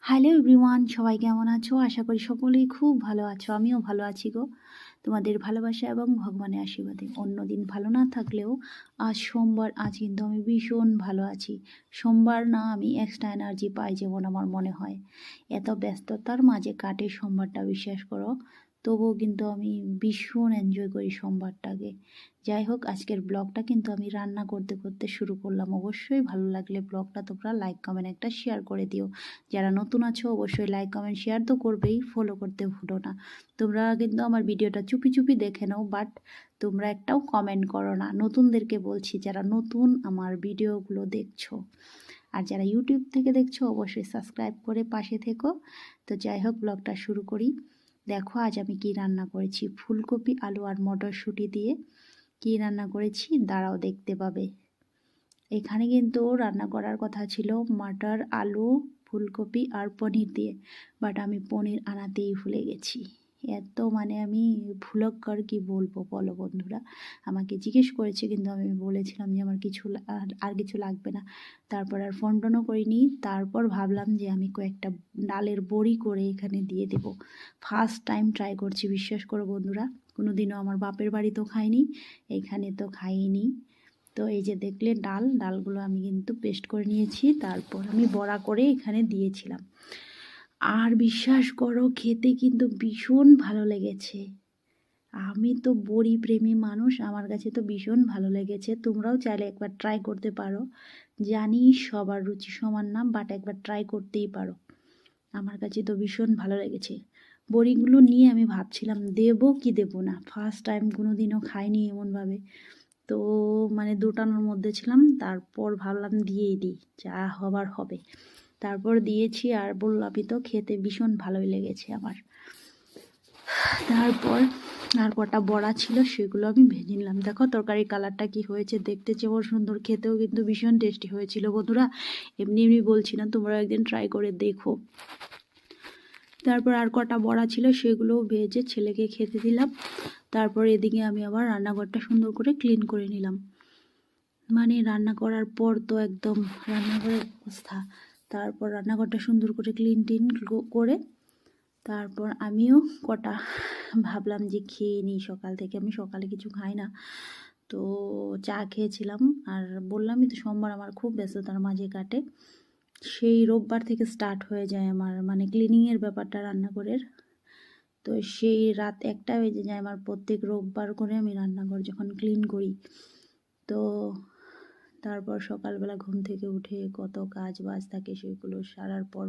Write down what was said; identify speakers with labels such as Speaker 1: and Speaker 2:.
Speaker 1: Hello everyone, সবাই কেমন আছো? আশা করি সকলেই খুব ভালো আছো। আমিও ভালো আছি গো। তোমাদের ভালোবাসা এবং ভগবানের আশীর্বাদে। অন্যদিন ভালো না থাকলেও আজ সোমবার, আজ কিন্তু আমি ভীষণ ভালো আছি। সোমবার না আমি এক্সট্রা এনার্জি পাই যেমন আমার মনে হয়। এত ব্যস্ততার মাঝে কাটে সোমবারটা, বিশ্বাস করো। তবুও কিন্তু আমি ভীষণ এনজয় করি সোমবারটাকে। যাই হোক, আজকের ব্লগটা কিন্তু আমি রান্না করতে করতে শুরু করলাম। অবশ্যই ভালো লাগলে ব্লগটা তোমরা লাইক কমেন্ট একটা শেয়ার করে দিও। যারা নতুন আছো অবশ্যই লাইক কমেন্ট শেয়ার তো করবেই, ফলো করতে ভুলো না। তোমরা কিন্তু আমার ভিডিওটা চুপি চুপি দেখে নাও, বাট তোমরা একটাও কমেন্ট করো না। নতুনদেরকে বলছি, যারা নতুন আমার ভিডিওগুলো দেখছো আর যারা ইউটিউব থেকে দেখছো অবশ্যই সাবস্ক্রাইব করে পাশে থেকো। তো যাই হোক, ব্লগটা শুরু করি। দেখো আজ আমি কি রান্না করেছি। ফুলকপি, আলু আর মটরশুঁটি দিয়ে কি রান্না করেছি দাঁড়াও, দেখতে পাবে। এখানে কিন্তু রান্না করার কথা ছিল মটর, আলু, ফুলকপি আর পনির দিয়ে, বাট আমি পনির আনাতেই ভুলে গেছি। এত মানে আমি ভুলক্কর কি বলবো বলো বন্ধুরা। আমাকে জিজ্ঞেস করেছে কিন্তু আমি বলেছিলাম যে আমার কিছু আর কিছু লাগবে না। তারপর আর ফোন টোনও করিনি। তারপর ভাবলাম যে আমি কয়েকটা ডালের বড়ি করে এখানে দিয়ে দেব। ফার্স্ট টাইম ট্রাই করছি, বিশ্বাস করো বন্ধুরা। কোনোদিনও আমার বাপের বাড়িতেও খাইনি, এখানে তো খাইনি। তো এই যে দেখলে ডালগুলো আমি কিন্তু পেস্ট করে নিয়েছি, তারপর আমি বড়া করে এখানে দিয়েছিলাম। আর বিশ্বাস করো, খেতে কিন্তু ভীষণ ভালো লেগেছে। আমি তো বড়ি প্রেমী মানুষ, আমার কাছে তো ভীষণ ভালো লেগেছে। তোমরাও চাইলে একবার ট্রাই করতে পারো। জানি সবার রুচি সমান না, বাট একবার ট্রাই করতেই পারো। আমার কাছে তো ভীষণ ভালো লেগেছে। বড়িগুলো নিয়ে আমি ভাবছিলাম দেবো কি দেবো না, ফার্স্ট টাইম কোনো দিনও খাইনি এমনভাবে। তো মানে দুটানোর মধ্যে ছিলাম, তারপর ভাবলাম দিয়েই দিই, যা হবার হবে। তারপর দিয়েছি আর বললামই তো, খেতে ভীষণ ভালোই লেগেছে আমার। তারপর আর কটা বড়া ছিল সেগুলো আমি ভেজে নিলাম। দেখো তরকারির কালারটা কি হয়েছে, দেখতে যেমন সুন্দর, খেতেও কিন্তু ভীষণ টেস্টি হয়েছিল বন্ধুরা। এমনি এমনি বলছি না, তোমরা একদিন ট্রাই করে দেখো। তারপর আর কটা বড়া ছিল সেগুলোও ভেজে ছেলেকে খেতে দিলাম। তারপর এদিকে আমি আবার রান্নাঘরটা সুন্দর করে ক্লিন করে নিলাম। মানে রান্না করার পর তো একদম রান্নাঘরের অবস্থা। তারপর রান্নাঘরটা সুন্দর করে ক্লিন টিন করে তারপর আমিও কটা ভাবলাম যে খেয়ে নিই। সকাল থেকে আমি সকালে কিছু খাই না, তো চা খেয়েছিলাম। আর বললামই তো সোমবার আমার খুব ব্যস্ততার মাঝে কাটে। সেই রোববার থেকে স্টার্ট হয়ে যায় আমার মানে ক্লিনিংয়ের ব্যাপারটা রান্নাঘরের। তো সেই রাত 1টা বেজে যায় আমার প্রত্যেক রোববার করে আমি রান্নাঘর যখন ক্লিন করি। তো তারপর সকালবেলা ঘুম থেকে উঠে কত কাজ বাজ থাকে, সেগুলো সারার পর